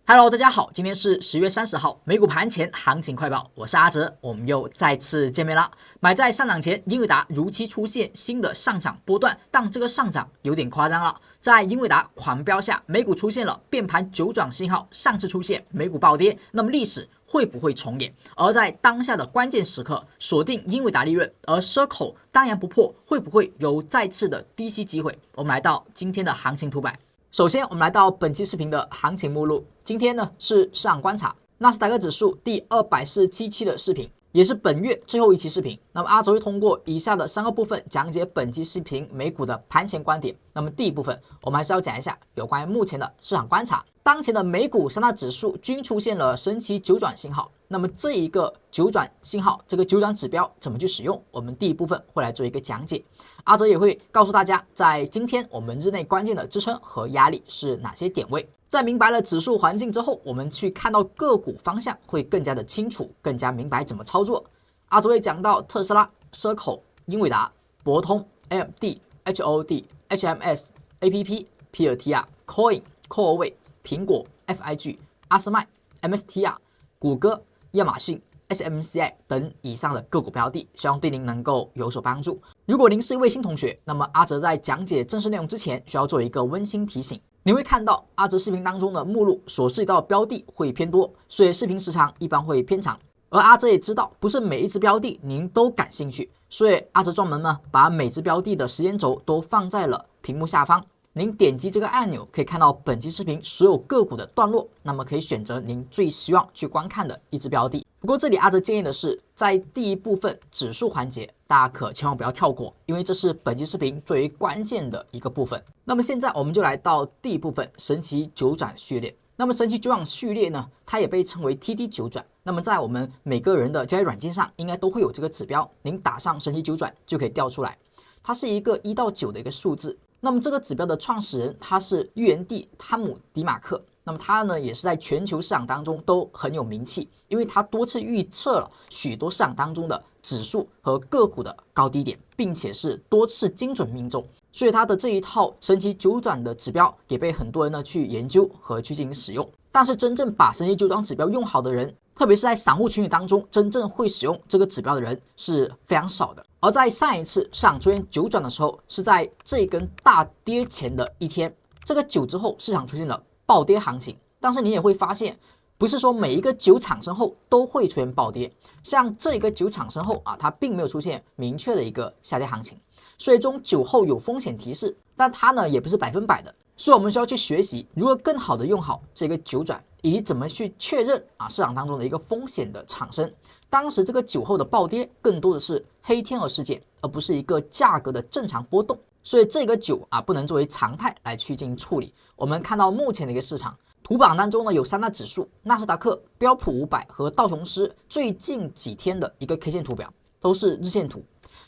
Hello， 大家好，今天是10月30号，美股盘前行情快报，我是阿哲，我们又再次见面啦。买在上涨前，英伟达如期出现新的上涨波段，但这个上涨有点夸张了。在英伟达狂飙下，美股出现了变盘九转信号，上次出现美股暴跌，那么历史会不会重演？而在当下的关键时刻，锁定英伟达利润，而赊口当然不破，会不会有再次的低吸机会？我们来到今天的行情图表。首先，我们来到本期视频的行情目录。今天呢是市场观察纳斯达克指数第247期的视频，也是本月最后一期视频。那么阿哲会通过以下的3个部分讲解本期视频美股的盘前观点。那么第一部分，我们还是要讲一下有关于目前的市场观察。当前的美股3大指数均出现了神奇九转信号。那么这一个九转信号，这个九转指标怎么去使用？我们第一部分会来做一个讲解。阿哲也会告诉大家，在今天我们日内关键的支撑和压力是哪些点位。在明白了指数环境之后，我们去看到个股方向会更加的清楚，更加明白怎么操作。阿哲会讲到特斯拉、赊口、英伟达、博通、AMD、HOD、HMS、APP、PLTR、Coin、Coaway、苹果、FIG、阿斯麦、MSTR、谷歌、亚马逊、SMCI 等以上的个股标的，希望对您能够有所帮助。如果您是一位新同学，那么阿哲在讲解正式内容之前，需要做一个温馨提醒。你会看到阿哲视频当中的目录所涉及到的标的会偏多，所以视频时长一般会偏长。而阿哲也知道，不是每一只标的您都感兴趣，所以阿哲专门呢把每只标的的时间轴都放在了屏幕下方。您点击这个按钮，可以看到本期视频所有个股的段落，那么可以选择您最希望去观看的一只标的。不过这里阿哲建议的是，在第一部分指数环节，大家可千万不要跳过，因为这是本期视频最为关键的一个部分。那么现在我们就来到第一部分神奇九转序列。那么神奇九转序列呢，它也被称为 TD 九转。那么在我们每个人的交易软件上，应该都会有这个指标，您打上神奇九转就可以调出来。它是一个1到9的一个数字。那么这个指标的创始人他是预言帝汤姆·迪马克。那么他呢也是在全球市场当中都很有名气，因为他多次预测了许多市场当中的指数和个股的高低点，并且是多次精准命中。所以他的这一套神奇九转的指标也被很多人呢去研究和去进行使用。但是真正把神奇九转指标用好的人，特别是在散户群体当中，真正会使用这个指标的人是非常少的。而在上一次市场出现九转的时候，是在这一根大跌前的一天，这个9之后市场出现了暴跌行情。但是你也会发现，不是说每一个9产生后都会出现暴跌，像这个9产生后啊，它并没有出现明确的一个下跌行情。所以中9后有风险提示，但它呢也不是100%的。所以我们需要去学习如何更好的用好这个九转，以及怎么去确认市场当中的一个风险的产生。当时这个9后的暴跌更多的是黑天鹅事件，而不是一个价格的正常波动。所以这个9不能作为常态来去进行处理。我们看到目前的一个市场图榜当中呢，有3大指数，纳斯达克、标普500和道琼斯最近几天的一个 K 线图表都是日线图。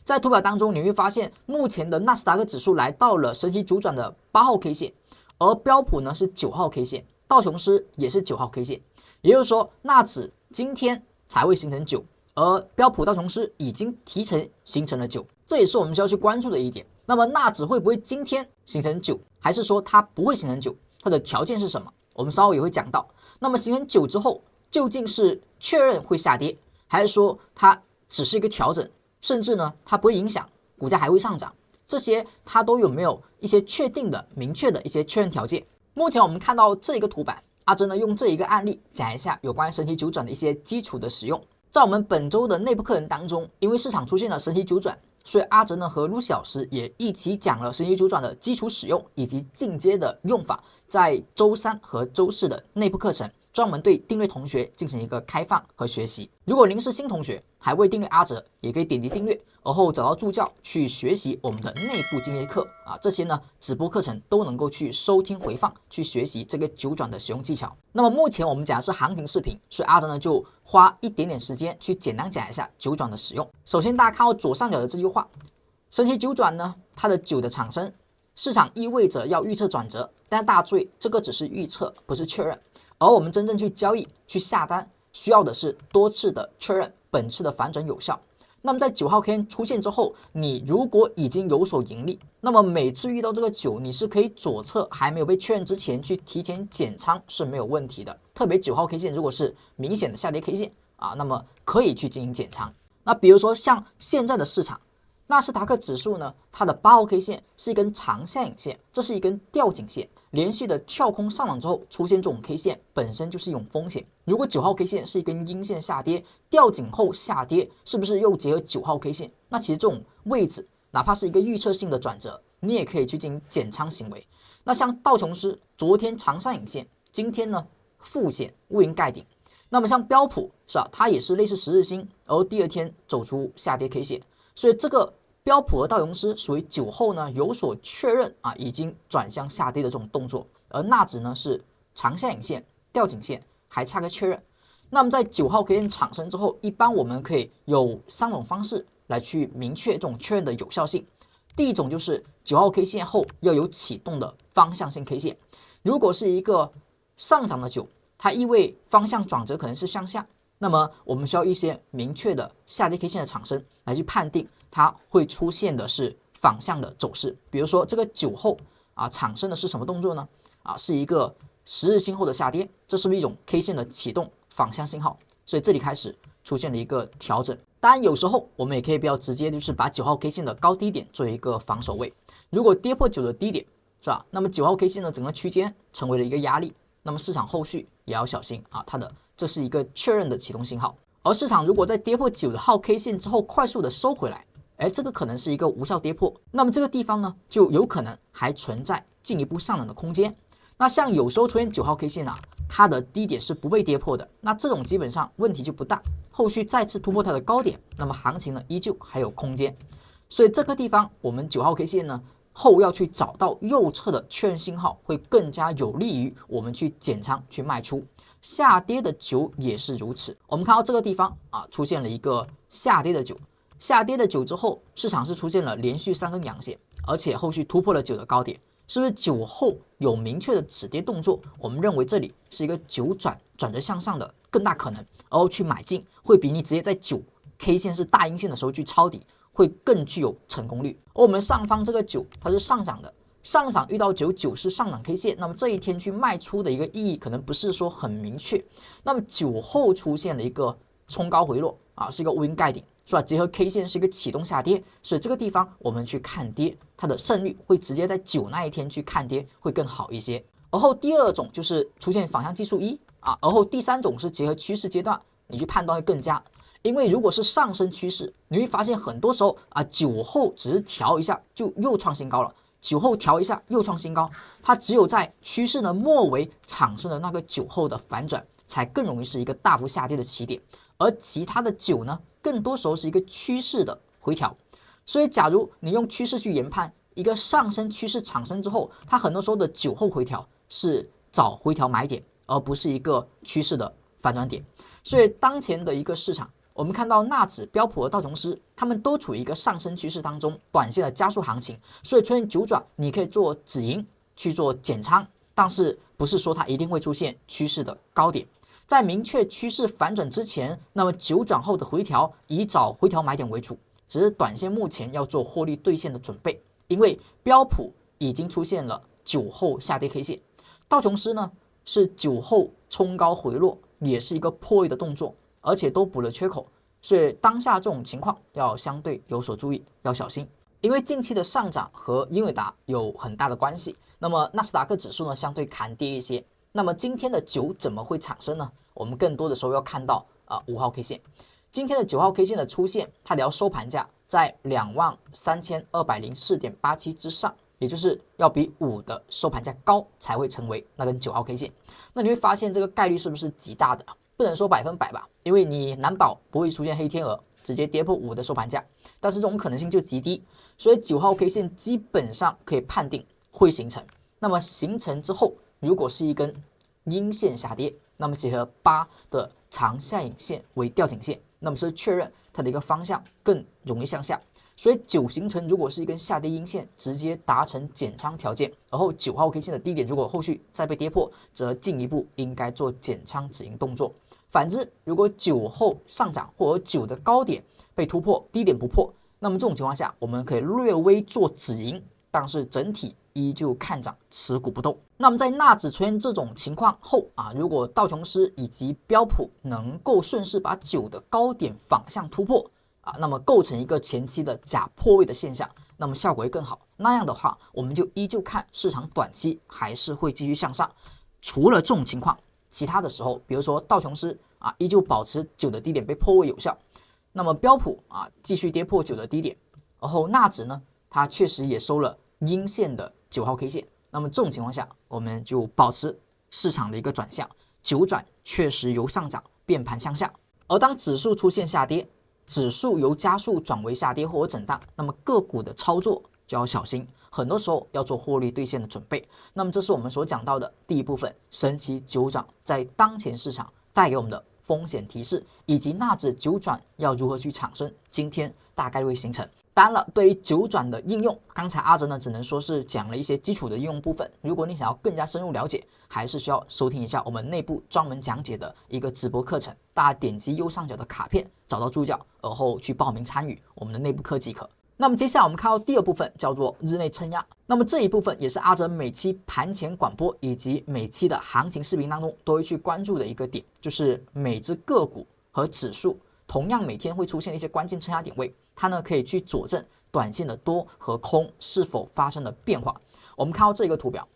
在图表当中，你会发现目前的纳斯达克指数来到了神奇九转的8号 K 线，而标普呢是9号 K 线，道琼斯也是9号 K 线。也就是说，纳指今天才会形成9，而标普道琼斯已经提前形成了9，这也是我们需要去关注的一点。那么纳指会不会今天形成9，还是说它不会形成9？它的条件是什么？我们稍后也会讲到。那么形成9之后，究竟是确认会下跌，还是说它只是一个调整，甚至呢它不会影响股价还会上涨？这些它都有没有一些确定的、明确的一些确认条件？目前我们看到这个图板，阿哲呢用这一个案例讲一下有关神奇九转的一些基础的使用。在我们本周的内部课程当中，因为市场出现了神奇九转，所以阿哲呢和露西老师也一起讲了神奇九转的基础使用以及进阶的用法，在周3和周4的内部课程专门对订阅同学进行一个开放和学习。如果您是新同学，还未订阅阿哲，也可以点击订阅，而后找到助教去学习我们的内部进阶课这些呢直播课程都能够去收听回放，去学习这个九转的使用技巧。那么目前我们讲的是行情视频，所以阿哲呢就花一点点时间去简单讲一下九转的使用。首先大家看到左上角的这句话，神奇九转呢，它的9的产生，市场意味着要预测转折，但大家注意，这个只是预测，不是确认。而我们真正去交易、去下单，需要的是多次的确认本次的反转有效。那么在9号 K 线出现之后，你如果已经有所盈利，那么每次遇到这个9，你是可以左侧还没有被确认之前去提前减仓是没有问题的。特别9号 K 线如果是明显的下跌 K 线啊，那么可以去进行减仓。那比如说像现在的市场，纳斯达克指数呢，它的8号 K 线是一根长下影线，这是一根吊颈线，连续的跳空上涨之后出现这种 K 线，本身就是一种风险。如果9号 K 线是一根阴线下跌，吊颈后下跌，是不是又结合9号 K 线？那其实这种位置，哪怕是一个预测性的转折，你也可以去进行减仓行为。那像道琼斯昨天长上影线，今天呢负线乌云盖顶。那么像标普是吧，它也是类似10日星，而第二天走出下跌 K 线，所以这个标普和道琼斯属于9后呢有所确认啊，已经转向下跌的这种动作，而纳指呢是长下影线、吊颈线，还差个确认。那么在9号 K 线产生之后，一般我们可以有3种方式来去明确这种确认的有效性。第一种就是9号 K 线后要有启动的方向性 K 线，如果是一个上涨的9，它意味方向转折可能是向下，那么我们需要一些明确的下跌 K 线的产生来去判定它会出现的是反向的走势。比如说这个9后啊产生的是什么动作呢？啊，是一个10日星后的下跌，这是不是一种 K 线的启动反向信号？所以这里开始出现了一个调整。当然有时候我们也可以比较直接，就是把9号 K 线的高低点做一个防守位，如果跌破9的低点是吧，那么9号 K 线的整个区间成为了一个压力，那么市场后续也要小心啊，这是一个确认的启动信号。而市场如果在跌破9号 K 线之后快速的收回来，这个可能是一个无效跌破，那么这个地方呢就有可能还存在进一步上涨的空间。那像有时候出现9号 K 线啊，它的低点是不被跌破的，那这种基本上问题就不大，后续再次突破它的高点，那么行情呢依旧还有空间。所以这个地方我们9号 K 线呢后要去找到右侧的确认信号，会更加有利于我们去减仓去卖出。下跌的9也是如此，我们看到这个地方啊出现了一个下跌的9，下跌的9之后，市场是出现了连续3根阳线，而且后续突破了9的高点，是不是9后有明确的止跌动作？我们认为这里是一个9转折向上的更大可能，然后去买进会比你直接在9 K 线是大阴线的时候去抄底会更具有成功率。而我们上方这个9它是上涨的，上涨遇到9是上涨 K 线，那么这一天去卖出的一个意义可能不是说很明确。那么9后出现了一个冲高回落啊，是一个乌云盖顶，是吧？结合 K 线是一个启动下跌，所以这个地方我们去看跌，它的胜率会直接在9那一天去看跌会更好一些。而后第二种就是出现反向技术1啊，而后第三种是结合趋势阶段，你去判断会更佳。因为如果是上升趋势，你会发现很多时候啊，9后只是调一下就又创新高了。9后调一下又创新高，它只有在趋势的末尾产生的那个9后的反转，才更容易是一个大幅下跌的起点。而其他的9呢，更多时候是一个趋势的回调。所以，假如你用趋势去研判一个上升趋势产生之后，它很多时候的9后回调是找回调买点，而不是一个趋势的反转点。所以，当前的一个市场，我们看到纳指、标普和道琼斯，他们都处于一个上升趋势当中，短线的加速行情，所以出现9转，你可以做止盈去做减仓，但是不是说它一定会出现趋势的高点。在明确趋势反转之前，那么9转后的回调以找回调买点为主，只是短线目前要做获利兑现的准备，因为标普已经出现了9后下跌 K 线，道琼斯呢是9后冲高回落，也是一个破位的动作。而且都补了缺口，所以当下这种情况要相对有所注意，要小心。因为近期的上涨和英伟达有很大的关系，那么纳斯达克指数呢相对看跌一些。那么今天的9怎么会产生呢？我们更多的时候要看到5号 K 线，今天的9号 K 线的出现，它聊收盘价在23204.87之上，也就是要比5的收盘价高才会成为那根9号 K 线。那你会发现这个概率是不是极大的？不能说100%吧，因为你难保不会出现黑天鹅直接跌破5的收盘价，但是这种可能性就极低，所以9号 K 线基本上可以判定会形成。那么形成之后，如果是一根阴线下跌，那么结合8的长下影线为吊颈线，那么是确认它的一个方向更容易向下。所以9形成如果是一根下跌阴线，直接达成减仓条件，而后9号 K 线的低点如果后续再被跌破，则进一步应该做减仓止盈动作。反之，如果9后上涨或者9的高点被突破，低点不破，那么这种情况下，我们可以略微做止盈，但是整体依旧看涨，持股不动。那么在纳指出现这种情况后如果道琼斯以及标普能够顺势把9的高点反向突破那么构成一个前期的假破位的现象，那么效果会更好。那样的话，我们就依旧看市场短期还是会继续向上。除了这种情况，其他的时候，比如说道琼斯依旧保持9的低点被破位有效，那么标普继续跌破9的低点，然后纳指呢，它确实也收了阴线的9号 K 线。那么这种情况下，我们就保持市场的一个转向，9转确实由上涨变盘向下。而当指数出现下跌，指数由加速转为下跌或者震荡，那么个股的操作就要小心，很多时候要做获利兑现的准备。那么这是我们所讲到的第一部分，神奇9转在当前市场带给我们的风险提示，以及纳指9转要如何去产生，今天大概率会形成。当然了，对于9转的应用，刚才阿哲呢只能说是讲了一些基础的应用部分。如果你想要更加深入了解，还是需要收听一下我们内部专门讲解的一个直播课程。大家点击右上角的卡片，找到助教，而后去报名参与我们的内部课即可。那么接下来我们看到第二部分，叫做日内承压。那么这一部分也是阿哲每期盘前广播以及每期的行情视频当中都会去关注的一个点，就是每只个股和指数同样每天会出现一些关键承压点位，它呢可以去佐证短线的多和空是否发生了变化。我们看到这个图表，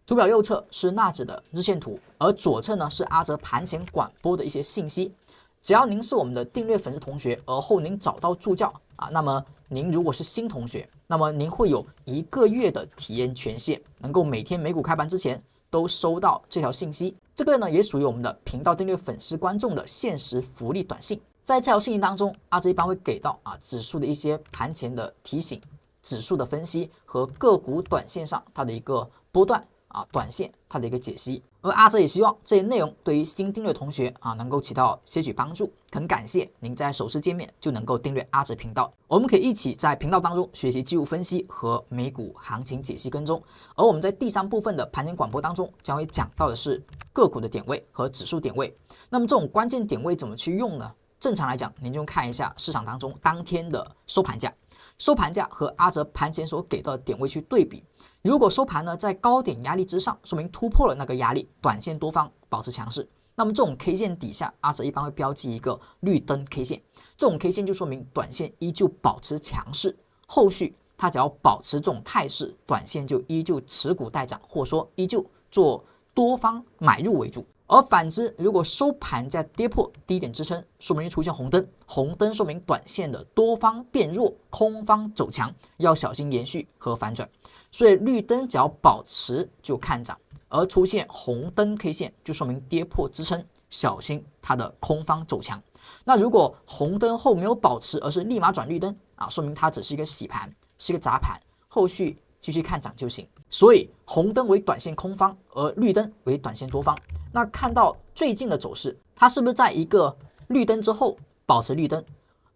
图表右侧是纳指的日线图，而左侧呢是阿哲盘前广播的一些信息。只要您是我们的订阅粉丝同学，而后您找到助教那么您如果是新同学，那么您会有1个月的体验权限，能够每天美股开盘之前都收到这条信息。这个呢也属于我们的频道订阅粉丝观众的限时福利短信。在这条信息当中，阿哲一般会给到指数的一些盘前的提醒、指数的分析和个股短线上它的一个波段短线它的一个解析。而阿哲也希望这些内容对于新订阅同学能够起到些许帮助。很感谢您在首次见面就能够订阅阿哲频道，我们可以一起在频道当中学习技术分析和美股行情解析跟踪。而我们在第3部分的盘前广播当中将会讲到的是个股的点位和指数点位。那么这种关键点位怎么去用呢？正常来讲，您就看一下市场当中当天的收盘价，收盘价和阿哲盘前所给到的点位去对比。如果收盘呢在高点压力之上，说明突破了那个压力，短线多方保持强势。那么这种 K 线底下，阿哲一般会标记一个绿灯 K 线，这种 K 线就说明短线依旧保持强势，后续它只要保持这种态势，短线就依旧持股待涨，或者说依旧做多方买入为主。而反之，如果收盘价跌破低点支撑，说明出现红灯，红灯说明短线的多方变弱，空方走强，要小心延续和反转。所以绿灯只要保持就看涨，而出现红灯 K 线就说明跌破支撑，小心它的空方走强。那如果红灯后没有保持，而是立马转绿灯说明它只是一个洗盘，是一个砸盘，后续继续看涨就行。所以红灯为短线空方，而绿灯为短线多方。那看到最近的走势，它是不是在一个绿灯之后保持绿灯，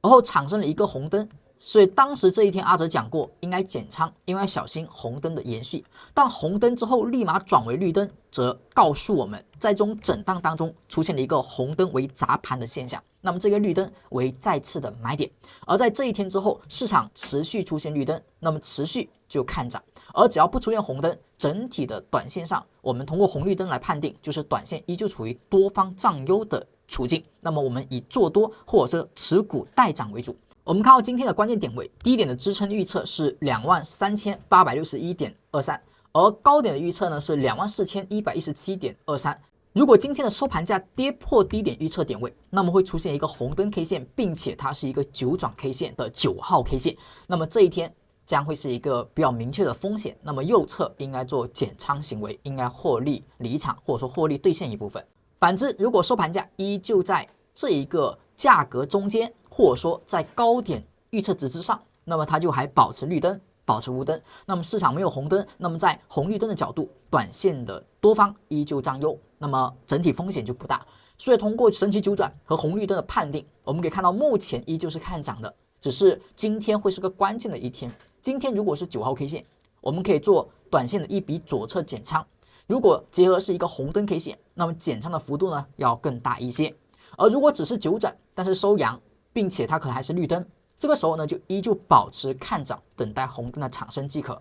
然后产生了一个红灯？所以当时这一天阿哲讲过，应该减仓，因为要小心红灯的延续。但红灯之后立马转为绿灯，则告诉我们，在这种震荡当中出现了一个红灯为砸盘的现象。那么这个绿灯为再次的买点，而在这一天之后，市场持续出现绿灯，那么持续就看涨。而只要不出现红灯，整体的短线上，我们通过红绿灯来判定，就是短线依旧处于多方占优的处境。那么我们以做多或者是持股待涨为主。我们看到今天的关键点位，低点的支撑预测是23861.23，而高点的预测呢是24117.23。如果今天的收盘价跌破低点预测点位，那么会出现一个红灯 K 线，并且它是一个9转 K 线的9号 K 线，那么这一天将会是一个比较明确的风险。那么右侧应该做减仓行为，应该获利离场，或者说获利兑现一部分。反之，如果收盘价依旧在这一个价格中间，或者说在高点预测值之上，那么它就还保持绿灯，保持无灯。那么市场没有红灯，那么在红绿灯的角度，短线的多方依旧占优，那么整体风险就不大。所以通过神奇9转和红绿灯的判定，我们可以看到目前依旧是看涨的，只是今天会是个关键的一天。今天如果是9号 K 线，我们可以做短线的一笔左侧减仓。如果结合是一个红灯 K 线，那么减仓的幅度呢要更大一些。而如果只是九转，但是收阳，并且它可能还是绿灯，这个时候呢就依旧保持看涨，等待红灯的产生即可。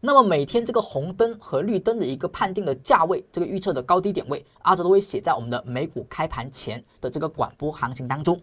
那么每天这个红灯和绿灯的一个判定的价位，这个预测的高低点位，阿哲都会写在我们的美股开盘前的这个广播行情当中。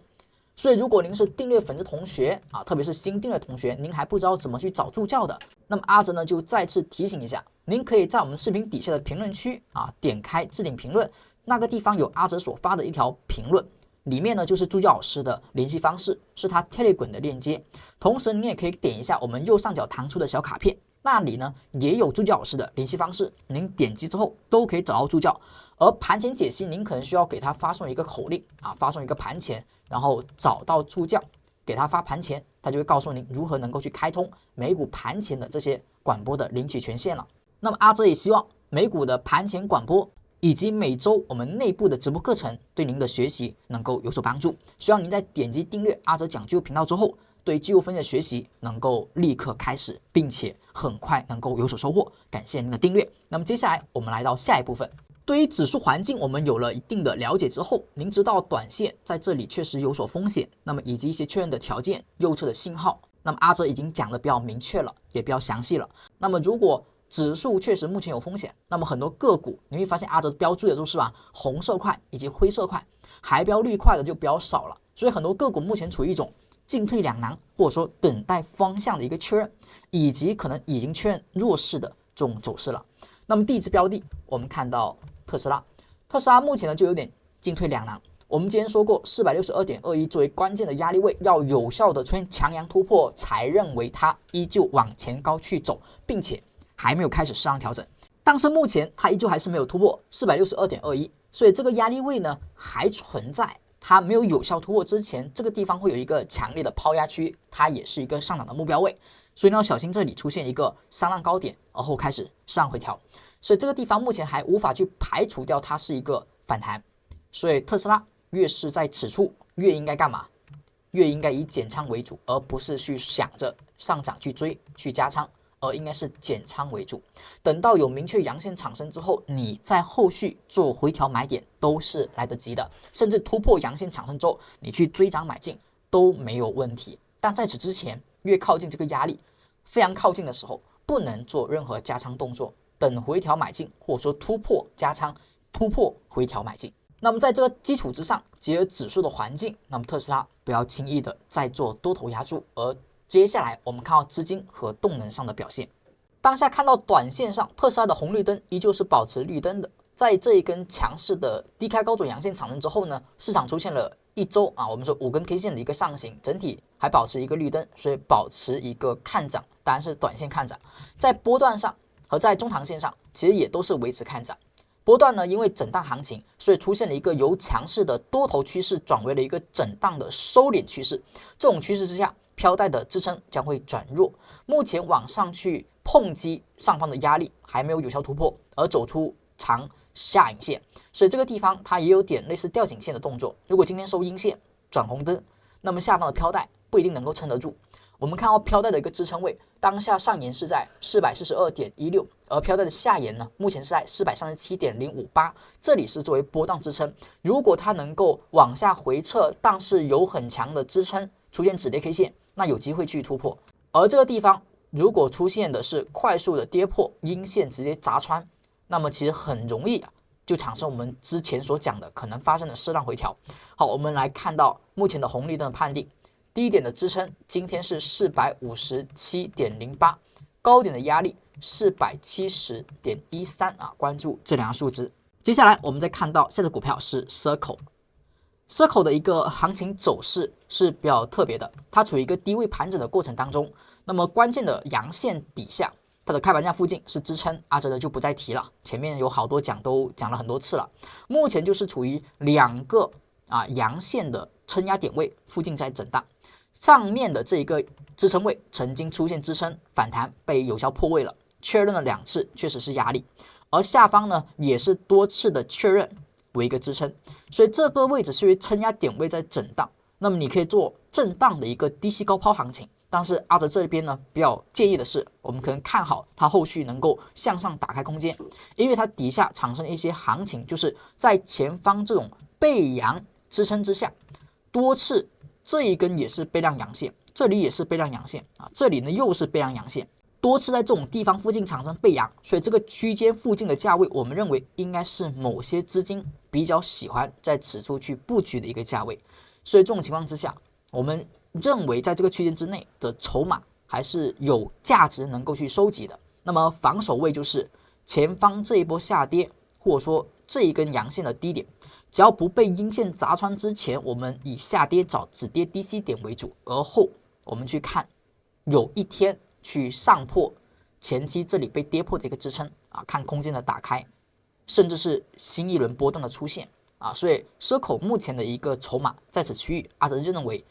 所以如果您是订阅粉丝同学啊，特别是新订阅同学，您还不知道怎么去找助教的，那么阿哲呢就再次提醒一下，您可以在我们视频底下的评论区啊，点开置顶评论，那个地方有阿哲所发的一条评论，里面呢就是助教老师的联系方式，是他 Telegram 的链接，同时你也可以点一下我们右上角弹出的小卡片，那里呢也有助教老师的联系方式，您点击之后都可以找到助教。而盘前解析，您可能需要给他发送一个口令啊，发送一个盘前，然后找到助教，给他发盘前，他就会告诉您如何能够去开通美股盘前的这些广播的领取权限了。那么阿哲也希望美股的盘前广播以及每周我们内部的直播课程对您的学习能够有所帮助。希望您在点击订阅阿哲讲技术频道之后，对技术分析的学习能够立刻开始，并且很快能够有所收获。感谢您的订阅。那么接下来我们来到下一部分。对于指数环境，我们有了一定的了解之后，您知道短线在这里确实有所风险，那么以及一些确认的条件、右侧的信号，那么阿哲已经讲的比较明确了，也比较详细了。那么如果指数确实目前有风险，那么很多个股你会发现阿哲标注的都是红色块以及灰色块，还标绿块的就比较少了。所以很多个股目前处于一种进退两难，或者说等待方向的一个确认，以及可能已经确认弱势的这种走势了。那么第一只标的，我们看到特斯拉，特斯拉目前呢就有点进退两难。我们之前说过462.21作为关键的压力位，要有效的出现强阳突破，才认为它依旧往前高去走，并且还没有开始适当调整。但是目前它依旧还是没有突破462.21，所以这个压力位呢还存在。它没有有效突破之前，这个地方会有一个强烈的抛压区，它也是一个上涨的目标位。所以呢，要小心这里出现一个上浪高点，而后开始上回调。所以这个地方目前还无法去排除掉它是一个反弹。所以特斯拉越是在此处，越应该干嘛？越应该以减仓为主，而不是去想着上涨去追去加仓，而应该是减仓为主。等到有明确阳线产生之后，你在后续做回调买点都是来得及的，甚至突破阳线产生之后，你去追涨买进都没有问题。但在此之前，越靠近这个压力非常靠近的时候，不能做任何加仓动作，等回调买进，或者说突破加仓，突破回调买进。那么在这个基础之上，结合指数的环境，那么特斯拉不要轻易的再做多头压住。而接下来我们看到资金和动能上的表现。当下看到短线上特斯拉的红绿灯依旧是保持绿灯的，在这一根强势的低开高走阳线产生之后呢，市场出现了一周我们说5根 K 线的一个上行，整体还保持一个绿灯，所以保持一个看涨，当然是短线看涨。在波段上和在中长线上其实也都是维持看涨。波段呢，因为震荡行情，所以出现了一个由强势的多头趋势转为了一个震荡的收敛趋势。这种趋势之下，飘带的支撑将会转弱，目前往上去碰击上方的压力还没有有效突破，而走出长下影线，所以这个地方它也有点类似吊颈线的动作。如果今天收阴线转红灯，那么下方的飘带不一定能够撑得住。我们看到飘带的一个支撑位，当下上沿是在442.16，而飘带的下沿呢，目前是在437.058，这里是作为波荡支撑。如果它能够往下回撤，但是有很强的支撑，出现止跌 K 线，那有机会去突破。而这个地方如果出现的是快速的跌破阴线，直接砸穿，那么其实很容易就产生我们之前所讲的可能发生的适当回调。好，我们来看到目前的红绿灯的判定。低点的支撑今天是457.08，高点的压力470.13关注这两个数值。接下来我们再看到下的股票是 Circle。Circle 的一个行情走势是比较特别的，它处于一个低位盘整的过程当中。那么关键的阳线底下，它的开盘价附近是支撑，阿哲的就不再提了，前面有好多都讲了很多次了。目前就是处于两个阳线的撑压点位附近在震荡。上面的这一个支撑位曾经出现支撑反弹，被有效破位了，确认了2次，确实是压力。而下方呢也是多次的确认为一个支撑，所以这个位置是因为撑压点位在震荡。那么你可以做震荡的一个低吸高抛行情。但是阿哲这边呢，比较建议的是，我们可能看好它后续能够向上打开空间，因为它底下产生一些行情，就是在前方这种背阳支撑之下，多次这一根也是背量阳线，这里也是背量阳线啊，这里呢又是背量阳线，多次在这种地方附近产生背阳，所以这个区间附近的价位，我们认为应该是某些资金比较喜欢在此处去布局的一个价位，所以这种情况之下，我们认为在这个区间之内的筹码还是有价值能够去收集的。那么防守位就是前方这一波下跌，或者说这一根阳线的低点，只要不被阴线砸穿之前，我们以下跌找止跌低吸点为主，而后我们去看有一天去上破前期这里被跌破的一个支撑啊，看空间的打开，甚至是新一轮波段的出现啊。所以蛇口目前的一个筹码在此区域，阿哲认为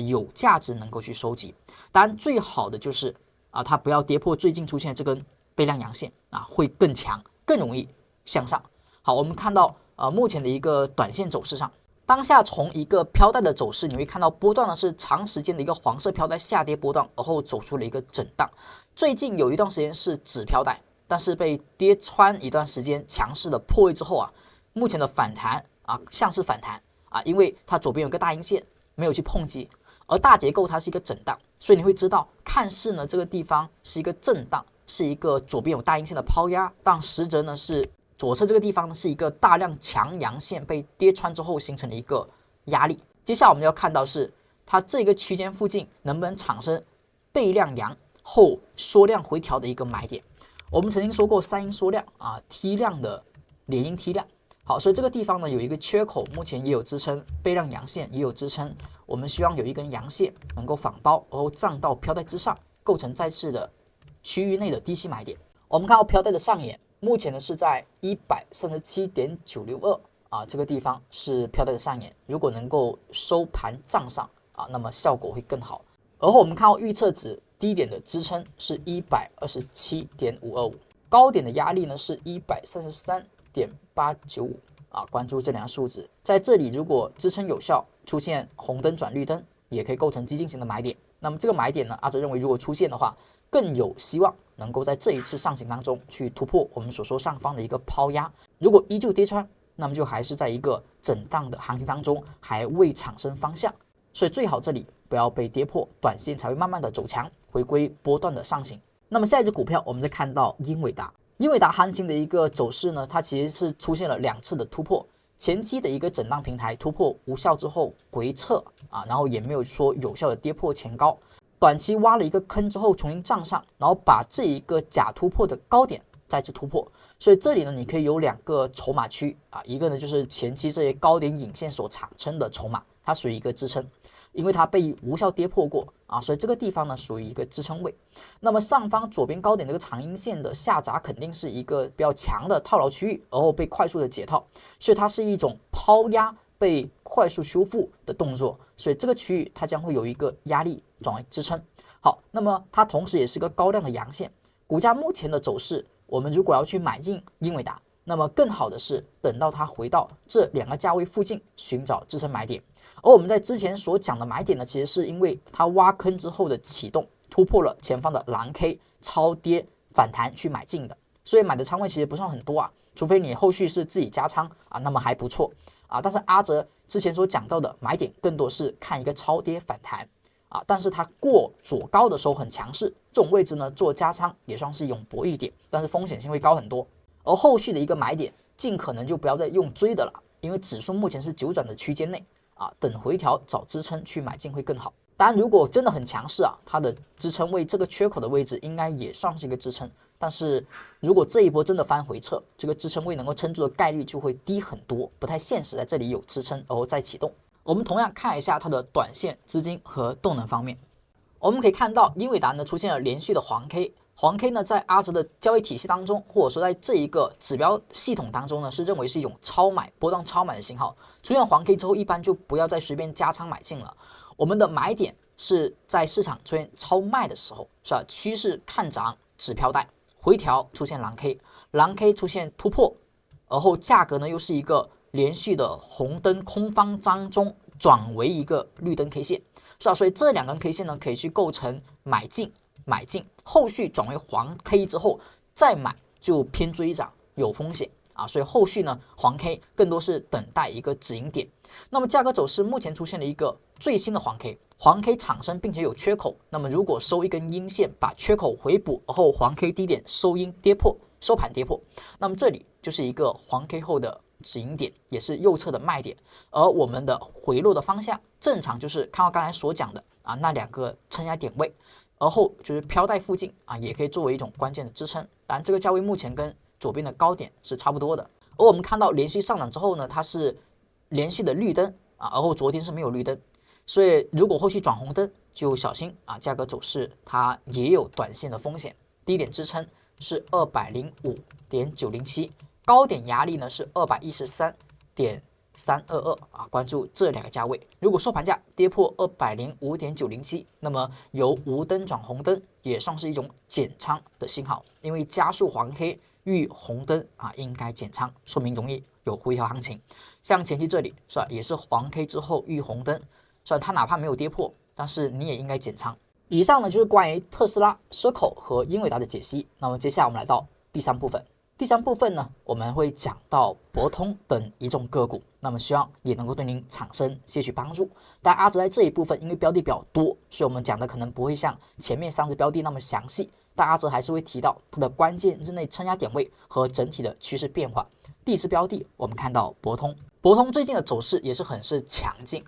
有价值能够去收集。当然最好的就是它不要跌破最近出现的这根背量阳线啊，会更强，更容易向上。好，我们看到目前的一个短线走势上，当下从一个飘带的走势，你会看到波段呢是长时间的一个黄色飘带下跌波段，而后走出了一个震荡。最近有一段时间是紫飘带，但是被跌穿一段时间强势的破位之后目前的反弹像是反弹因为它左边有个大阴线没有去碰击，而大结构它是一个震荡，所以你会知道看似呢这个地方是一个震荡，是一个左边有大阴线的抛压，但实则呢是左侧这个地方呢是一个大量强阳线被跌穿之后形成的一个压力。接下来我们要看到是它这个区间附近能不能产生背量阳后缩量回调的一个买点。我们曾经说过三阴缩量梯量的连阴梯量。好，所以这个地方呢有一个缺口，目前也有支撑，背量阳线也有支撑，我们希望有一根阳线能够反包，然后站到飘带之上，构成再次的区域内的低吸买点。我们看到飘带的上沿，目前呢是在 137.962这个地方是飘带的上沿，如果能够收盘站上那么效果会更好。而后我们看到预测值低点的支撑是 127.525， 高点的压力呢是 133.895关注这两个数字，在这里如果支撑有效，出现红灯转绿灯，也可以构成激进型的买点。那么这个买点呢，阿哲认为如果出现的话，更有希望能够在这一次上行当中去突破我们所说上方的一个抛压。如果依旧跌穿，那么就还是在一个震荡的行情当中，还未产生方向，所以最好这里不要被跌破，短线才会慢慢的走强，回归波段的上行。那么下一只股票，我们再看到英伟达。英伟达行情的一个走势呢，它其实是出现了2次的突破，前期的一个震荡平台突破无效之后回撤然后也没有说有效的跌破前高，短期挖了一个坑之后重新站上，然后把这一个假突破的高点再次突破。所以这里呢，你可以有2个筹码区一个呢就是前期这些高点影线所产生的筹码，它属于一个支撑，因为它被无效跌破过所以这个地方呢属于一个支撑位。那么上方左边高点这个长阴线的下砸肯定是一个比较强的套牢区域，而后被快速的解套，所以它是一种抛压被快速修复的动作，所以这个区域它将会有一个压力转为支撑。好，那么它同时也是个高量的阳线，股价目前的走势，我们如果要去买进英伟达，那么更好的是等到它回到这2个价位附近寻找支撑买点。而我们在之前所讲的买点呢，其实是因为它挖坑之后的启动突破了前方的蓝 K 超跌反弹去买进的，所以买的仓位其实不算很多除非你后续是自己加仓那么还不错但是阿哲之前所讲到的买点更多是看一个超跌反弹但是它过左高的时候很强势，这种位置呢做加仓也算是勇搏一点，但是风险性会高很多。而后续的一个买点尽可能就不要再用追的了，因为指数目前是9转的区间内等回调找支撑去买进会更好。当然如果真的很强势它的支撑位这个缺口的位置应该也算是一个支撑，但是如果这一波真的翻回撤，这个支撑位能够撑住的概率就会低很多，不太现实在这里有支撑然后再启动。我们同样看一下它的短线资金和动能方面，我们可以看到英伟达呢出现了连续的黄 K， 黄 K 呢在阿哲的交易体系当中，或者说在这一个指标系统当中呢，是认为是一种超买波段超买的信号。出现黄 K 之后，一般就不要再随便加仓买进了。我们的买点是在市场出现超卖的时候，是吧？趋势看涨，指飘带回调出现蓝 K， 蓝 K 出现突破，而后价格呢又是一个连续的红灯空方当中转为一个绿灯 K 线，是吧？所以这2根 K 线呢，可以去构成买进，后续转为黄 K 之后再买就偏追涨，有风险啊。所以后续呢，黄 K 更多是等待一个止盈点。那么价格走势目前出现了一个最新的黄 K 产生并且有缺口，那么如果收一根阴线把缺口回补，然后黄 K 低点收阴跌破，收盘跌破，那么这里就是一个黄 K 后的止盈点，也是右侧的卖点。而我们的回落的方向正常就是看到刚才所讲的啊那2个撑压点位，而后就是飘带附近啊也可以作为一种关键的支撑。当然这个价位目前跟左边的高点是差不多的。而我们看到连续上涨之后呢，它是连续的绿灯啊，而后昨天是没有绿灯，所以如果后续转红灯就小心啊，价格走势它也有短线的风险。低点支撑是205.907，高点压力呢是213.322啊，关注这2个价位。如果收盘价跌破205.907，那么由无灯转红灯也算是一种减仓的信号，因为加速黄 K 遇红灯啊，应该减仓，说明容易有回调行情。像前期这里是吧，也是黄 K 之后遇红灯，是吧？它哪怕没有跌破，但是你也应该减仓。以上呢就是关于特斯拉、Circle 和英伟达的解析。那么接下来我们来到第3部分。第3部分呢，我们会讲到博通等一众个股，那么希望也能够对您产生些许帮助。但阿哲在这一部分因为标的比较多，所以我们讲的可能不会像前面3只标的那么详细，但阿哲还是会提到它的关键日内撑压点位和整体的趋势变化。第1支标的我们看到博通最近的走势也是很是强劲。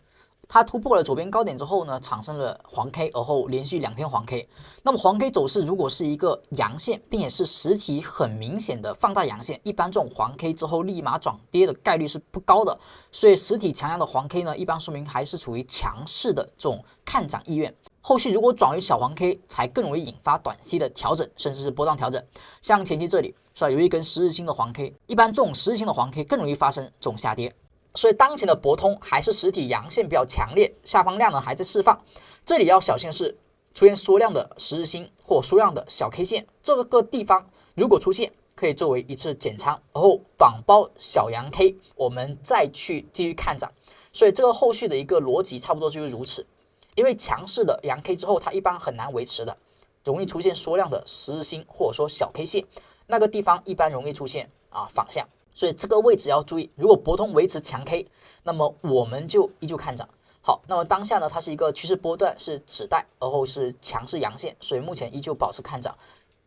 它突破了左边高点之后呢，产生了黄 K， 而后连续2天黄 K。那么黄 K 走势如果是一个阳线，并且是实体很明显的放大阳线，一般这种黄 K 之后立马转跌的概率是不高的。所以实体强阳的黄 K 呢，一般说明还是处于强势的这种看涨意愿。后续如果转为小黄 K， 才更容易引发短期的调整，甚至是波段调整。像前期这里是吧，有一根10日线的黄 K， 一般这种10日线的黄 K 更容易发生这种下跌。所以当前的博通还是实体阳线比较强烈，下方量呢还在释放。这里要小心的是出现缩量的10日星或缩量的小 K 线，这个地方如果出现，可以作为一次减仓，然后仿包小阳 K， 我们再去继续看涨。所以这个后续的一个逻辑差不多就是如此。因为强势的阳 K 之后，它一般很难维持的，容易出现缩量的10日星或者说小 K 线，那个地方一般容易出现反向。所以这个位置要注意，如果博通维持强 K， 那么我们就依旧看涨。好，那么当下呢，它是一个趋势波段，是止带，而后是强势阳线，所以目前依旧保持看涨。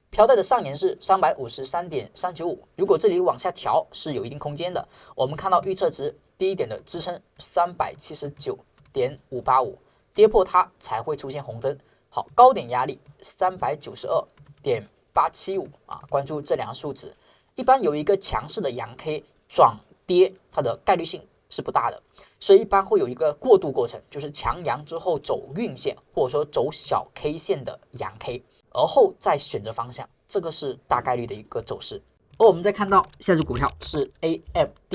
飘带的上沿是 353.395， 如果这里往下调是有一定空间的。我们看到预测值低点的支撑 379.585， 跌破它才会出现红灯。好，高点压力 392.875 关注这2个数值。一般有一个强势的阳 K 转跌，它的概率性是不大的，所以一般会有一个过渡过程，就是强阳之后走运线或者说走小 K 线的阳 K， 而后再选择方向，这个是大概率的一个走势。而我们再看到下只股票是 AMD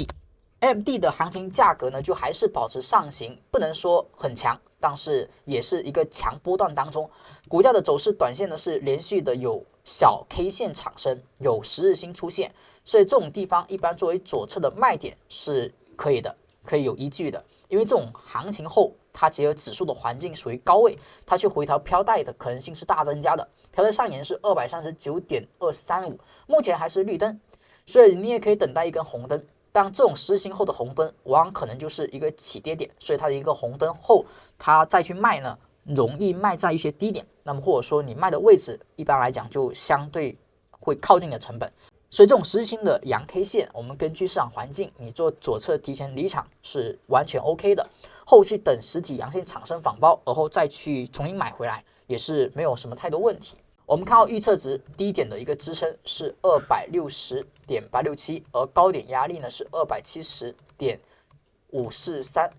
的行情价格呢，就还是保持上行，不能说很强，但是也是一个强波段当中。股价的走势短线呢是连续的有小 K 线产生，有10日星出现，所以这种地方一般作为左侧的卖点是可以的，可以有依据的。因为这种行情后，它结合指数的环境属于高位，它去回调飘带的可能性是大增加的。飘带上沿是 239.235， 目前还是绿灯，所以你也可以等待一根红灯。但这种10日星后的红灯，往往可能就是一个起跌点，所以它的一个红灯后，它再去卖呢，容易卖在一些低点，那么或者说你卖的位置一般来讲就相对会靠近你的成本。所以这种10日星的阳 K 线，我们根据市场环境，你做左侧提前离场是完全 OK 的。后续等实体阳线产生仿包，而后再去重新买回来，也是没有什么太多问题。我们看到预测值低点的一个支撑是 260.867， 而高点压力呢是 270.543。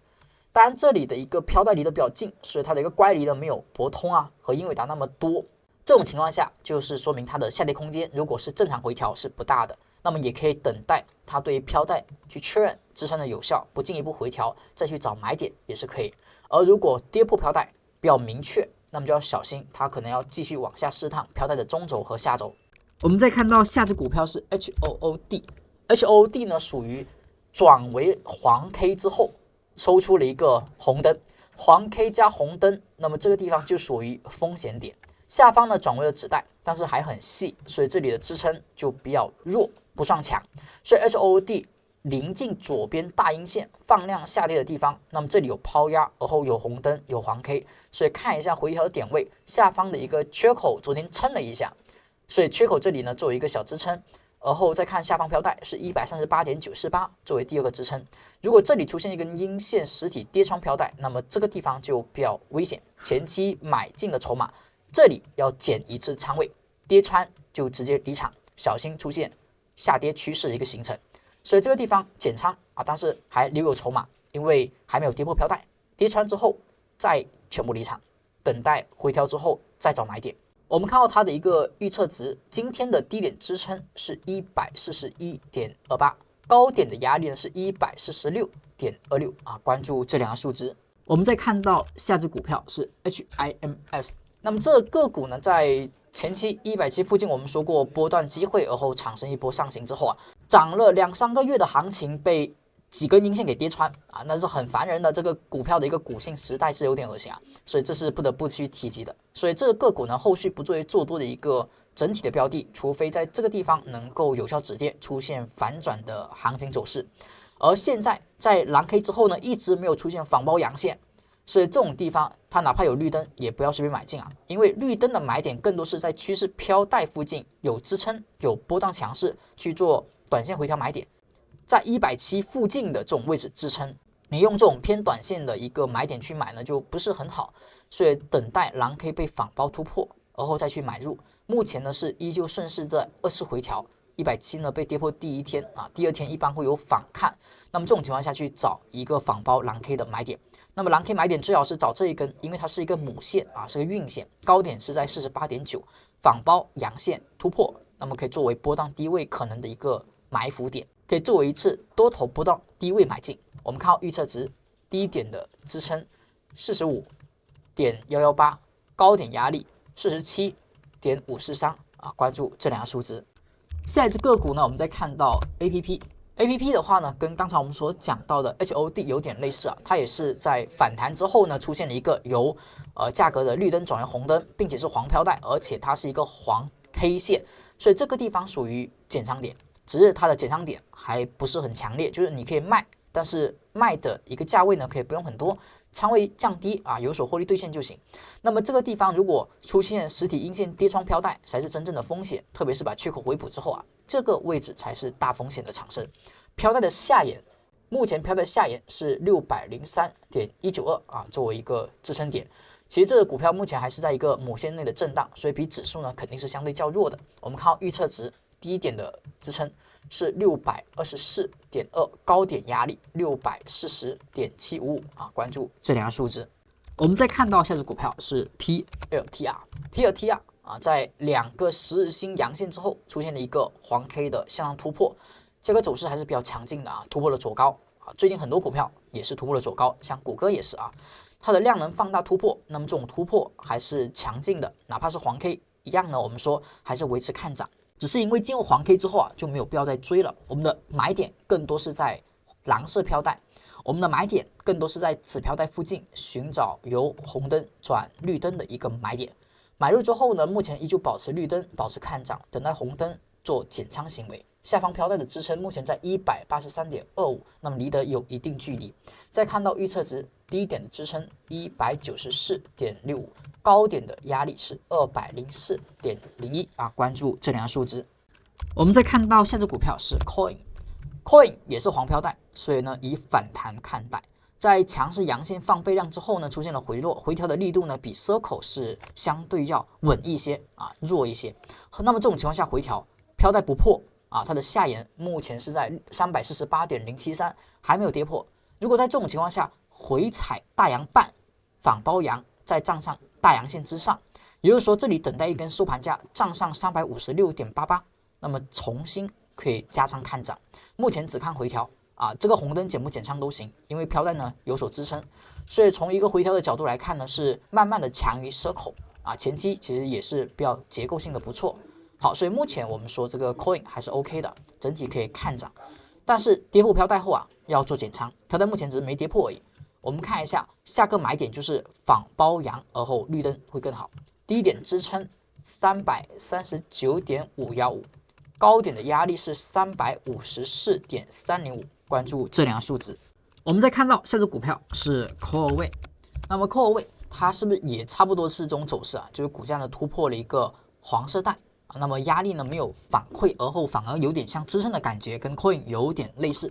当然这里的一个飘带离得比较近，所以它的一个乖离呢没有博通和英伟达那么多。这种情况下就是说明它的下跌空间如果是正常回调是不大的，那么也可以等待它对于飘带去确认支撑的有效，不进一步回调再去找买点也是可以。而如果跌破飘带比较明确，那么就要小心，它可能要继续往下试探飘带的中轴和下轴。我们再看到下只股票是 HOOD 呢属于转为黄 K 之后抽出了一个红灯，黄 K 加红灯，那么这个地方就属于风险点。下方呢转为了纸带，但是还很细，所以这里的支撑就比较弱，不算强。所以 HOD 临近左边大阴线放量下跌的地方，那么这里有抛压，而后有红灯，有黄 K， 所以看一下回调的点位，下方的一个缺口，昨天撑了一下，所以缺口这里呢作为一个小支撑，而后再看下方飘带是 138.948 作为第二个支撑。如果这里出现一根阴线实体跌穿飘带，那么这个地方就比较危险，前期买进的筹码这里要减一次仓位，跌穿就直接离场，小心出现下跌趋势的一个形成。所以这个地方减仓啊，但是还留有筹码，因为还没有跌破飘带，跌穿之后再全部离场，等待回调之后再找买点。我们看到它的一个预测值，今天的低点支撑是 141.28， 高点的压力呢是 146.26 啊，关注这两个数值。我们再看到下只股票是 HIMS， 那么这个个股呢在前期170附近我们说过波段机会，而后产生一波上行之后啊，涨了2-3个月的行情被几根阴线给跌穿啊，那是很烦人的。这个股票的一个股性实在是有点恶心啊，所以这是不得不去提及的。所以这个个股呢，后续不作为做多的一个整体的标的，除非在这个地方能够有效止跌，出现反转的行情走势。而现在在蓝 K 之后呢，一直没有出现仿包阳线，所以这种地方它哪怕有绿灯，也不要随便买进啊，因为绿灯的买点更多是在趋势飘带附近有支撑、有波荡强势去做短线回调买点。在170附近的这种位置支撑，你用这种偏短线的一个买点去买呢，就不是很好。所以等待蓝 K 被反包突破，而后再去买入。目前呢是依旧顺势在2次回调，170呢被跌破第一天啊，第二天一般会有反看。那么这种情况下去找一个反包蓝 K 的买点。那么蓝 K 买点最好是找这一根，因为它是一个母线啊，是个运线，高点是在 48.9， 反包阳线突破，那么可以作为波荡低位可能的一个埋伏点。可以作为一次多头波动低位买进。我们看到预测值，低点的支撑 45.118， 高点压力 47.543 啊，关注这两个数值。下一只个股呢，我们再看到 APP 的话呢，跟刚才我们所讲到的 HOD 有点类似啊，它也是在反弹之后呢，出现了一个由价格的绿灯转为红灯，并且是黄飘带，而且它是一个黄 K 线，所以这个地方属于减仓点。只是它的减仓点还不是很强烈，就是你可以卖，但是卖的一个价位呢可以不用很多，仓位降低啊，有所获利兑现就行。那么这个地方如果出现实体阴线跌穿飘带，才是真正的风险，特别是把缺口回补之后啊，这个位置才是大风险的产生。飘带的下沿，目前飘带下沿是 603.192 啊，作为一个支撑点。其实这个股票目前还是在一个母线内的震荡，所以比指数呢肯定是相对较弱的。我们看到预测值。低点的支撑是 624.2， 高点压力 640.755 啊，关注这两个数值。我们再看到下只股票是 PLTR 啊，在2个10日星阳线之后出现了一个黄 K 的向上突破，这个走势还是比较强劲的啊，突破了左高啊。最近很多股票也是突破了左高，像谷歌也是啊，它的量能放大突破，那么这种突破还是强劲的，哪怕是黄 K 一样呢，我们说还是维持看涨。只是因为进入黄 K 之后啊，就没有必要再追了。我们的买点更多是在蓝色飘带，我们的买点更多是在紫飘带附近寻找由红灯转绿灯的一个买点。买入之后呢，目前依旧保持绿灯，保持看涨，等待红灯做减仓行为。下方飘带的支撑目前在 183.25， 那么离得有一定距离。再看到预测值，低点的支撑 194.65， 高点的压力是 204.01 啊，关注这两个数值。我们再看到下只股票是 Coin 也是黄飘带，所以呢以反弹看待。在强势阳线放倍量之后呢，出现了回落，回调的力度呢比 Circle 是相对要稳一些啊，弱一些。那么这种情况下回调，飘带不破啊，它的下沿目前是在 348.073， 还没有跌破。如果在这种情况下回踩大阳半反包阳，再站上大阳线之上，也就是说这里等待一根收盘价站上 356.88， 那么重新可以加仓看涨。目前只看回调啊，这个红灯减不减仓都行，因为飘带呢有所支撑，所以从一个回调的角度来看呢，是慢慢的强于 Circle 啊，前期其实也是比较结构性的不错。好，所以目前我们说这个 Coin 还是 OK 的，整体可以看涨。但是跌破飘带后啊，要做减仓，飘带目前只是没跌破而已。我们看一下下个买点就是仿包阳，而后绿灯会更好。低点支撑339.515，高点的压力是354.305，关注这两个数值。我们再看到下只股票是 Core 位，那么 Core 位它是不是也差不多是这种走势啊？就是股价呢突破了一个黄色带啊，那么压力呢没有反馈，而后反而有点像支撑的感觉，跟 Coin 有点类似。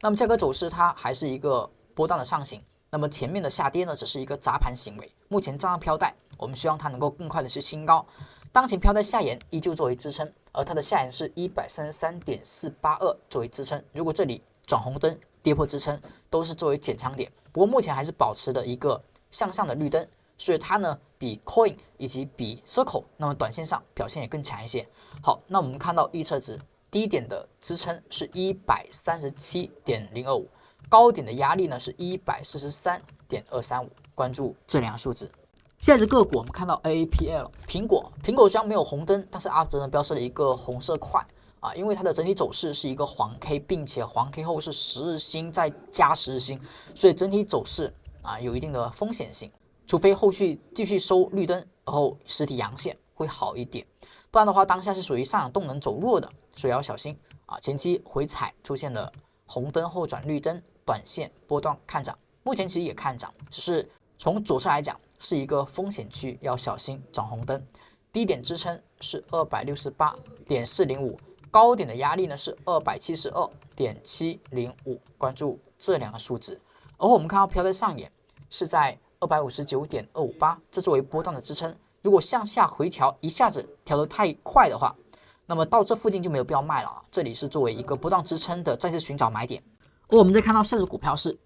那么价格走势它还是一个波段的上行，那么前面的下跌呢只是一个砸盘行为，目前站上飘带，我们希望它能够更快的去新高。当前飘带下沿依旧作为支撑，而它的下沿是133.482作为支撑，如果这里转红灯跌破支撑，都是作为减仓点。不过目前还是保持的一个向上的绿灯，所以它呢比 Coin 以及比 Circle 那么短线上表现也更强一些。好，那我们看到预测值低点的支撑是137.025，高点的压力呢是143.235，关注这两个数字。下只个股我们看到 AAPL 苹果虽然没有红灯，但是阿泽呢标示了一个红色块啊，因为它的整体走势是一个黄 K， 并且黄 K 后是10日星再加10日星，所以整体走势啊有一定的风险性，除非后续继续收绿灯，然后实体阳线会好一点，不然的话当下是属于上涨动能走弱的，所以要小心啊。前期回踩出现了红灯后转绿灯，短线波段看涨，目前其实也看涨，只是从左侧来讲是一个风险区，要小心转红灯。低点支撑是268.405，高点的压力呢是272.705，关注这两个数值。而我们看到飘在上沿是在259.258，这作为波段的支撑。如果向下回调一下子调得太快的话，那么到这附近就没有必要卖了啊。这里是作为一个波段支撑的再次寻找买点。而我们再看到下只股票是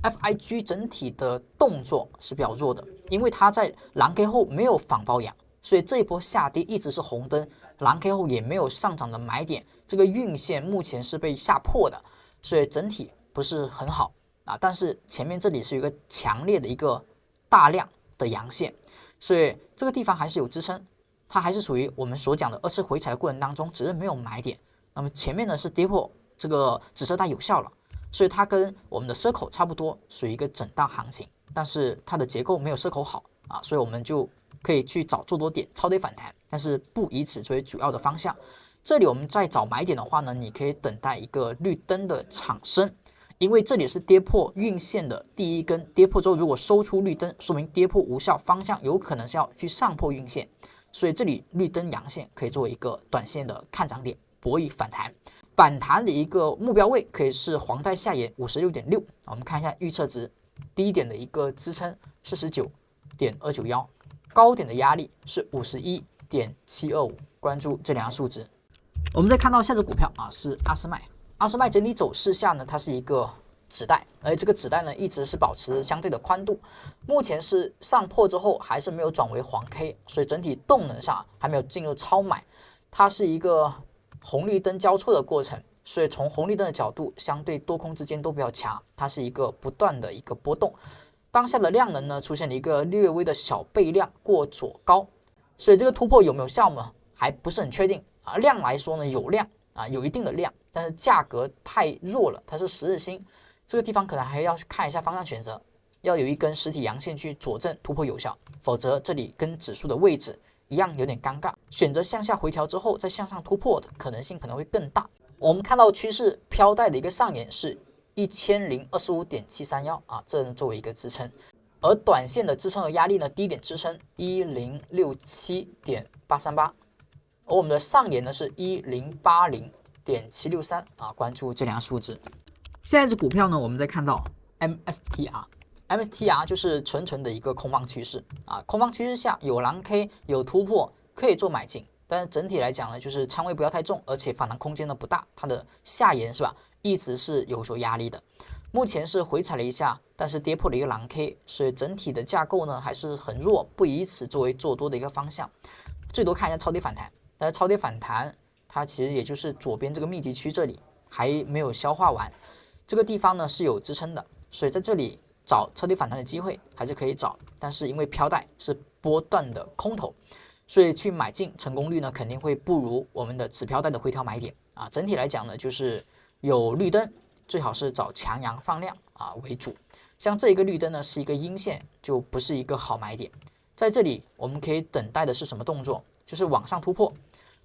FIG 整体的动作是比较弱的，因为它在蓝 K 后没有反包阳，所以这一波下跌一直是红灯，蓝 K 后也没有上涨的买点，这个运线目前是被下破的，所以整体不是很好啊。但是前面这里是有一个强烈的一个大量的阳线，所以这个地方还是有支撑，它还是属于我们所讲的二次回踩的过程当中，只是没有买点。那么前面呢是跌破这个紫色带有效了。所以它跟我们的Circle差不多，属于一个震荡行情，但是它的结构没有Circle好啊，所以我们就可以去找做多点超跌反弹，但是不以此作为主要的方向。这里我们再找买点的话呢，你可以等待一个绿灯的产生，因为这里是跌破运线的第一根，跌破之后如果收出绿灯，说明跌破无效，方向有可能是要去上破运线，所以这里绿灯阳线可以作为一个短线的看涨点，博弈反弹。反弹的一个目标位可以是黄带下沿56.6，我们看一下预测值，低点的一个支撑49.291，高点的压力是51.725，关注这两个数值。我们再看到下只股票啊是阿斯麦整体走势下呢，它是一个指带，而这个指带呢一直是保持相对的宽度，目前是上破之后还是没有转为黄 K， 所以整体动能上还没有进入超买，它是一个红绿灯交错的过程，所以从红绿灯的角度，相对多空之间都比较强，它是一个不断的一个波动。当下的量能呢出现了一个略微的小背量过左高，所以这个突破有没有效呢？还不是很确定啊。量来说呢有量啊，有一定的量，但是价格太弱了，它是10日星，这个地方可能还要看一下方向选择，要有一根实体阳线去佐证突破有效，否则这里跟指数的位置一样有点尴尬，选择向下回调之后再向上突破的可能性可能会更大。我们看到趋势飘带的一个上沿是1025.731啊，这作为一个支撑，而短线的支撑和压力呢，低点支撑1067.838，而我们的上沿呢是1080.763啊，关注这两个数字。下一只股票呢，我们再看到 MSTR 就是纯的一个空方趋势啊，空方趋势下有蓝 K 有突破可以做买进，但是整体来讲呢，就是仓位不要太重，而且反弹空间呢不大，它的下沿是吧，一直是有所压力的。目前是回踩了一下，但是跌破了一个蓝 K， 所以整体的架构呢还是很弱，不以此作为做多的一个方向，最多看一下超跌反弹，但是超跌反弹它其实也就是左边这个密集区这里还没有消化完，这个地方呢是有支撑的，所以在这里找超跌反弹的机会还是可以找，但是因为飘带是波段的空头，所以去买进成功率呢肯定会不如我们的止飘带的回调买点啊。整体来讲呢，就是有绿灯，最好是找强阳放量为主。像这一个绿灯呢是一个阴线，就不是一个好买点。在这里我们可以等待的是什么动作？就是往上突破，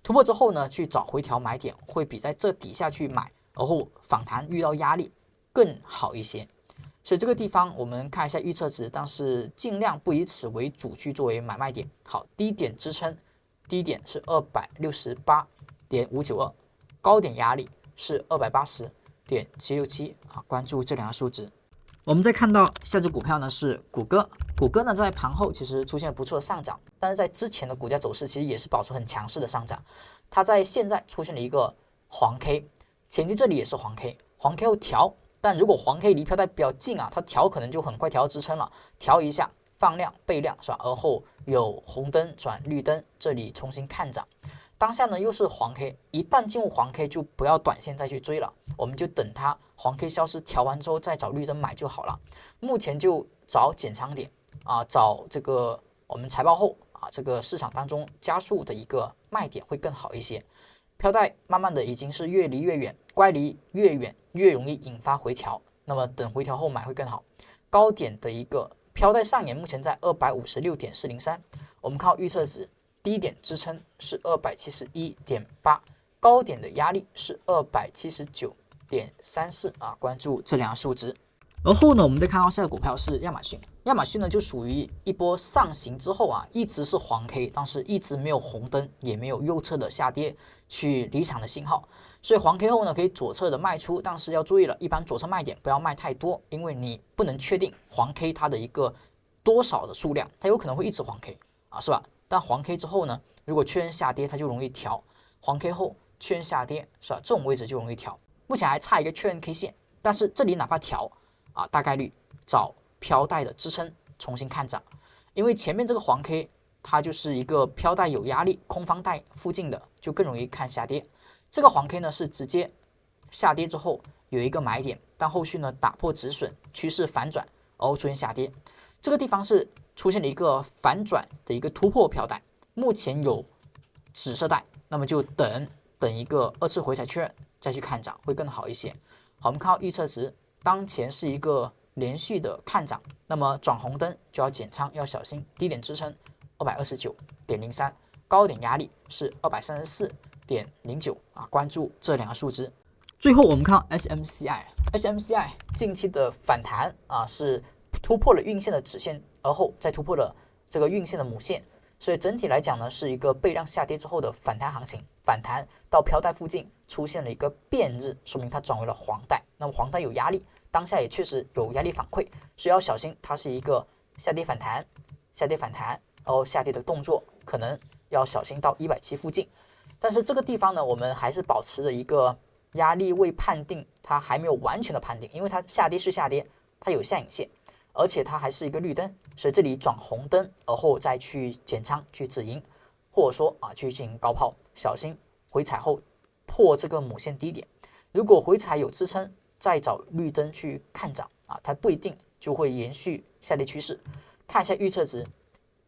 突破之后呢去找回调买点，会比在这底下去买，然后反弹遇到压力更好一些。所以这个地方我们看一下预测值，但是尽量不以此为主去作为买卖点。好，低点支撑，低点是268.592，高点压力是280.767关注这两个数值。我们再看到下只股票呢是谷歌，谷歌呢在盘后其实出现了不错的上涨，但是在之前的股价走势其实也是保持很强势的上涨。它在现在出现了一个黄 K， 前期这里也是黄 K， 黄 K 后调，但如果黄 K 离飘带比较近它调可能就很快调到支撑了，调一下放量备量是吧？而后有红灯转绿灯，这里重新看涨。当下呢又是黄 K， 一旦进入黄 K 就不要短线再去追了，我们就等它黄 K 消失调完之后再找绿灯买就好了。目前就找减仓点找这个我们财报后这个市场当中加速的一个卖点会更好一些。飘带慢慢的已经是越离越远，乖离越远越容易引发回调，那么等回调后买会更好。高点的一个飘带上沿目前在256.403，我们靠预测值。低点支撑是271.8，高点的压力是279.34关注这两个数值。而后呢，我们再看到下个股票是亚马逊，亚马逊呢就属于一波上行之后一直是黄 K， 但是一直没有红灯，也没有右侧的下跌去离场的信号，所以黄 K 后呢可以左侧的卖出，但是要注意了，一般左侧卖点不要卖太多，因为你不能确定黄 K 它的一个多少的数量，它有可能会一直黄 K是吧？但黄 K 之后呢，如果确认下跌，它就容易调；黄 K 后确认下跌，是吧？这种位置就容易调。目前还差一个确认 K 线，但是这里哪怕调大概率找飘带的支撑重新看涨，因为前面这个黄 K 它就是一个飘带有压力，空方带附近的就更容易看下跌。这个黄 K 呢是直接下跌之后有一个买点，但后续呢打破止损，趋势反转，然后出现下跌。这个地方是出现了一个反转的一个突破飘带，目前有紫色带，那么就等一个二次回踩确认再去看涨会更好一些。好，我们看到预测值，当前是一个连续的看涨，那么转红灯就要减仓，要小心。低点支撑229.03，高点压力是234.09关注这两个数值。最后我们看 SMCI 近期的反弹是突破了运线的直线，而后再突破了这个运线的母线，所以整体来讲呢，是一个备量下跌之后的反弹行情。反弹到飘带附近出现了一个变日，说明它转为了黄带。那么黄带有压力，当下也确实有压力反馈，所以要小心，它是一个下跌反弹，然后下跌的动作可能要小心到170附近。但是这个地方呢，我们还是保持着一个压力未判定，它还没有完全的判定，因为它下跌是下跌，它有下影线。而且它还是一个绿灯，所以这里转红灯，而后再去减仓去止盈，或者说去进行高抛，小心回踩后破这个母线低点。如果回踩有支撑，再找绿灯去看涨它不一定就会延续下跌趋势。看一下预测值，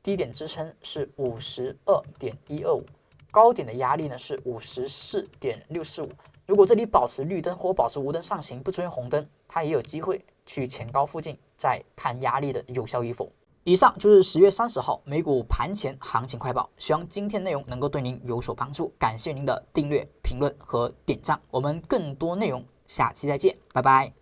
低点支撑是52.125，高点的压力呢是54.645。如果这里保持绿灯或保持无灯上行，不出现红灯，它也有机会去前高附近再看压力的有效与否。以上就是10月30号美股盘前行情快报，希望今天内容能够对您有所帮助。感谢您的订阅、评论和点赞，我们更多内容下期再见，拜拜。